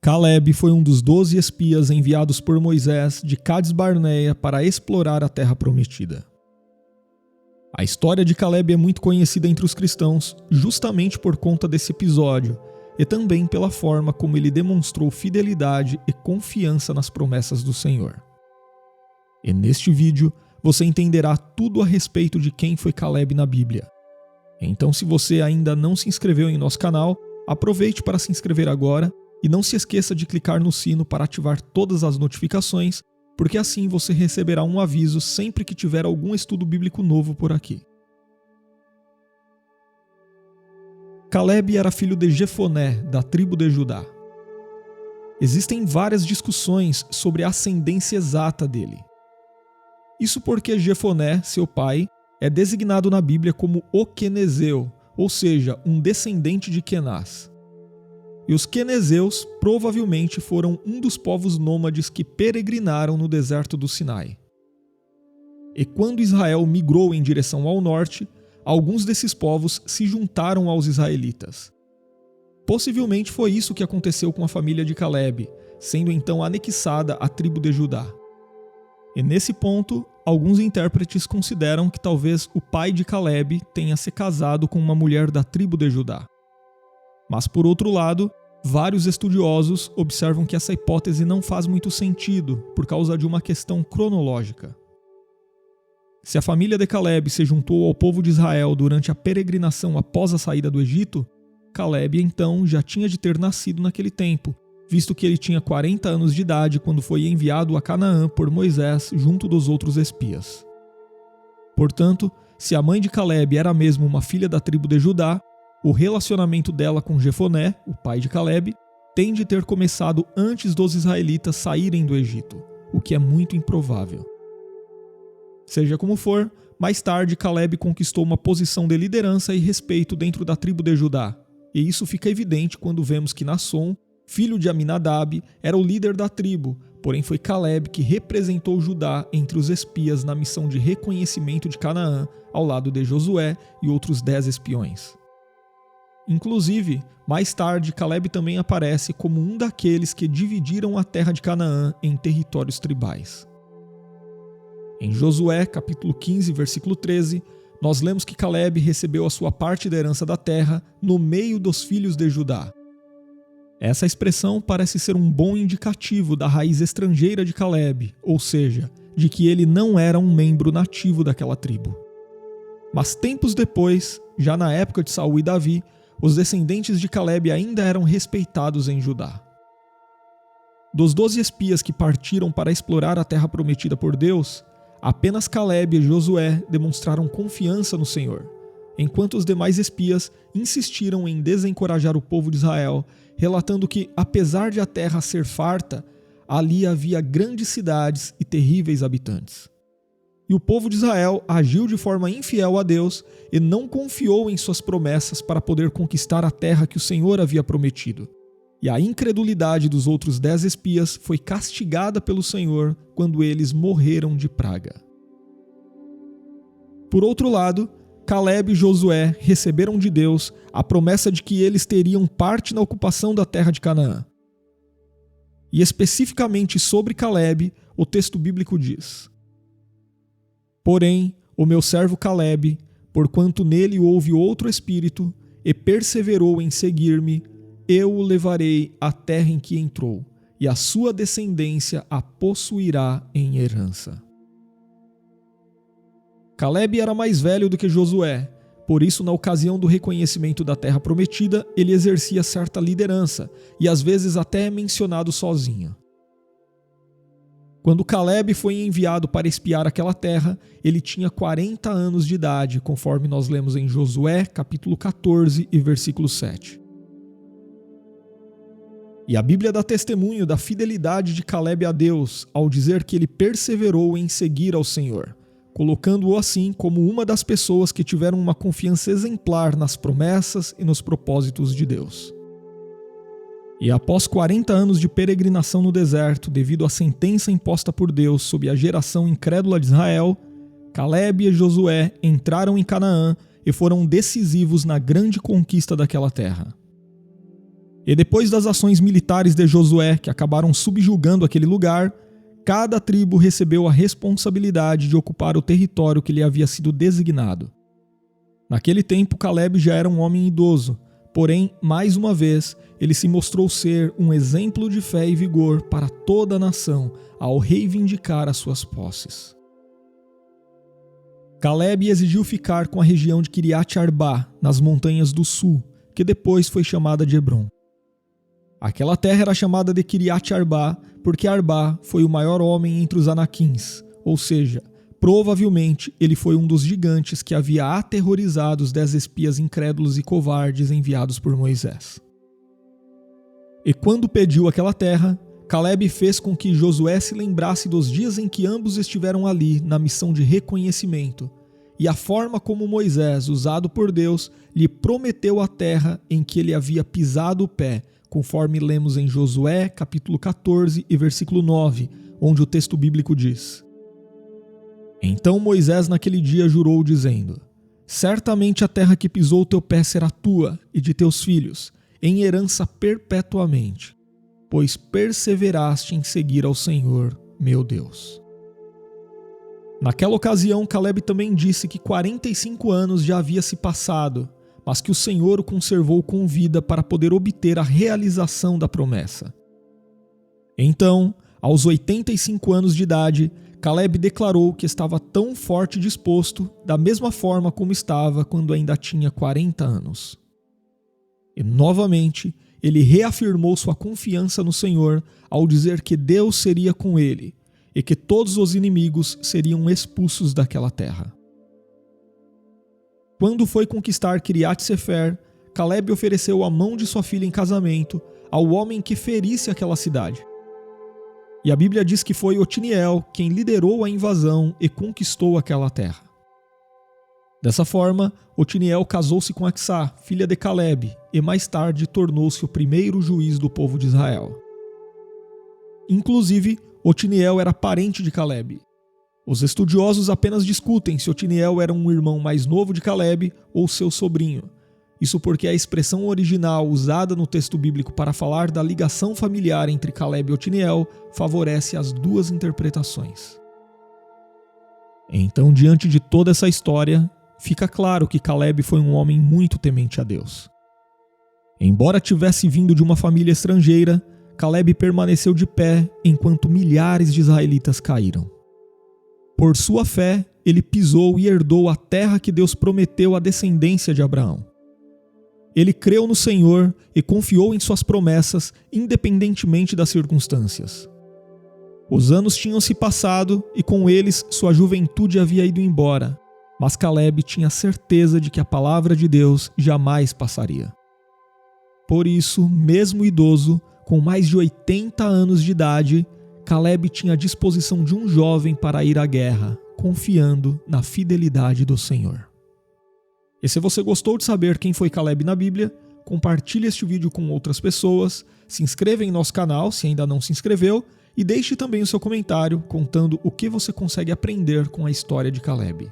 Caleb foi um dos 12 espias enviados por Moisés de Cades Barneia para explorar a terra prometida. A história de Caleb é muito conhecida entre os cristãos justamente por conta desse episódio e também pela forma como ele demonstrou fidelidade e confiança nas promessas do Senhor. E neste vídeo você entenderá tudo a respeito de quem foi Caleb na Bíblia. Então, se você ainda não se inscreveu em nosso canal, aproveite para se inscrever agora e não se esqueça de clicar no sino para ativar todas as notificações, porque assim você receberá um aviso sempre que tiver algum estudo bíblico novo por aqui. Caleb era filho de Jefoné, da tribo de Judá. Existem várias discussões sobre a ascendência exata dele. Isso porque Jefoné, seu pai, é designado na Bíblia como o Quenezeu, ou seja, um descendente de Kenaz. E os quenezeus provavelmente foram um dos povos nômades que peregrinaram no deserto do Sinai. E quando Israel migrou em direção ao norte, alguns desses povos se juntaram aos israelitas. Possivelmente foi isso que aconteceu com a família de Caleb, sendo então anexada à tribo de Judá. E nesse ponto, alguns intérpretes consideram que talvez o pai de Caleb tenha se casado com uma mulher da tribo de Judá. Mas por outro lado, vários estudiosos observam que essa hipótese não faz muito sentido por causa de uma questão cronológica. Se a família de Caleb se juntou ao povo de Israel durante a peregrinação após a saída do Egito, Caleb então já tinha de ter nascido naquele tempo, visto que ele tinha 40 anos de idade quando foi enviado a Canaã por Moisés junto dos outros espias. Portanto, se a mãe de Caleb era mesmo uma filha da tribo de Judá, o relacionamento dela com Jefoné, o pai de Caleb, tem de ter começado antes dos israelitas saírem do Egito, o que é muito improvável. Seja como for, mais tarde Caleb conquistou uma posição de liderança e respeito dentro da tribo de Judá, e isso fica evidente quando vemos que Nasson, filho de Aminadab, era o líder da tribo, porém foi Caleb que representou Judá entre os espias na missão de reconhecimento de Canaã, ao lado de Josué e outros 10 espiões. Inclusive, mais tarde, Caleb também aparece como um daqueles que dividiram a terra de Canaã em territórios tribais. Em Josué, capítulo 15, versículo 13, nós lemos que Caleb recebeu a sua parte da herança da terra no meio dos filhos de Judá. Essa expressão parece ser um bom indicativo da raiz estrangeira de Caleb, ou seja, de que ele não era um membro nativo daquela tribo. Mas tempos depois, já na época de Saul e Davi, os descendentes de Caleb ainda eram respeitados em Judá. Dos 12 espias que partiram para explorar a terra prometida por Deus, apenas Caleb e Josué demonstraram confiança no Senhor, enquanto os demais espias insistiram em desencorajar o povo de Israel, relatando que, apesar de a terra ser farta, ali havia grandes cidades e terríveis habitantes. E o povo de Israel agiu de forma infiel a Deus e não confiou em suas promessas para poder conquistar a terra que o Senhor havia prometido. E a incredulidade dos outros 10 espias foi castigada pelo Senhor quando eles morreram de praga. Por outro lado, Caleb e Josué receberam de Deus a promessa de que eles teriam parte na ocupação da terra de Canaã. E especificamente sobre Caleb, o texto bíblico diz: Porém, o meu servo Caleb, porquanto nele houve outro espírito, e perseverou em seguir-me, eu o levarei à terra em que entrou, e a sua descendência a possuirá em herança. Caleb era mais velho do que Josué, por isso, na ocasião do reconhecimento da terra prometida, ele exercia certa liderança, e às vezes até é mencionado sozinho. Quando Caleb foi enviado para espiar aquela terra, ele tinha 40 anos de idade, conforme nós lemos em Josué, capítulo 14 e versículo 7. E a Bíblia dá testemunho da fidelidade de Caleb a Deus, ao dizer que ele perseverou em seguir ao Senhor, colocando-o assim como uma das pessoas que tiveram uma confiança exemplar nas promessas e nos propósitos de Deus. E após 40 anos de peregrinação no deserto, devido à sentença imposta por Deus sobre a geração incrédula de Israel, Caleb e Josué entraram em Canaã e foram decisivos na grande conquista daquela terra. E depois das ações militares de Josué, que acabaram subjugando aquele lugar, cada tribo recebeu a responsabilidade de ocupar o território que lhe havia sido designado. Naquele tempo, Caleb já era um homem idoso, porém, mais uma vez, ele se mostrou ser um exemplo de fé e vigor para toda a nação ao reivindicar as suas posses. Caleb exigiu ficar com a região de Kiriat Arba, nas montanhas do sul, que depois foi chamada de Hebrom. Aquela terra era chamada de Kiriat Arba porque Arba foi o maior homem entre os Anaquins, ou seja, provavelmente ele foi um dos gigantes que havia aterrorizado os 10 espias incrédulos e covardes enviados por Moisés. E quando pediu aquela terra, Caleb fez com que Josué se lembrasse dos dias em que ambos estiveram ali na missão de reconhecimento e a forma como Moisés, usado por Deus, lhe prometeu a terra em que ele havia pisado o pé, conforme lemos em Josué capítulo 14 e versículo 9, onde o texto bíblico diz: Então Moisés naquele dia jurou dizendo: Certamente a terra que pisou o teu pé será tua e de teus filhos, em herança perpetuamente, pois perseveraste em seguir ao Senhor, meu Deus. Naquela ocasião, Caleb também disse que 45 anos já havia se passado, mas que o Senhor o conservou com vida para poder obter a realização da promessa. Então, aos 85 anos de idade, Caleb declarou que estava tão forte e disposto, da mesma forma como estava quando ainda tinha 40 anos. E novamente, ele reafirmou sua confiança no Senhor ao dizer que Deus seria com ele e que todos os inimigos seriam expulsos daquela terra. Quando foi conquistar Kiriat Sefer, Caleb ofereceu a mão de sua filha em casamento ao homem que ferisse aquela cidade. E a Bíblia diz que foi Otiniel quem liderou a invasão e conquistou aquela terra. Dessa forma, Otiniel casou-se com Acsá, filha de Caleb, e mais tarde tornou-se o primeiro juiz do povo de Israel. Inclusive, Otiniel era parente de Caleb. Os estudiosos apenas discutem se Otiniel era um irmão mais novo de Caleb ou seu sobrinho. Isso porque a expressão original usada no texto bíblico para falar da ligação familiar entre Caleb e Otiniel favorece as duas interpretações. Então, diante de toda essa história, fica claro que Caleb foi um homem muito temente a Deus. Embora tivesse vindo de uma família estrangeira, Caleb permaneceu de pé enquanto milhares de israelitas caíram. Por sua fé, ele pisou e herdou a terra que Deus prometeu à descendência de Abraão. Ele creu no Senhor e confiou em suas promessas, independentemente das circunstâncias. Os anos tinham se passado e com eles sua juventude havia ido embora, mas Caleb tinha certeza de que a palavra de Deus jamais passaria. Por isso, mesmo idoso, com mais de 80 anos de idade, Caleb tinha a disposição de um jovem para ir à guerra, confiando na fidelidade do Senhor. E se você gostou de saber quem foi Caleb na Bíblia, compartilhe este vídeo com outras pessoas, se inscreva em nosso canal se ainda não se inscreveu e deixe também o seu comentário contando o que você consegue aprender com a história de Caleb.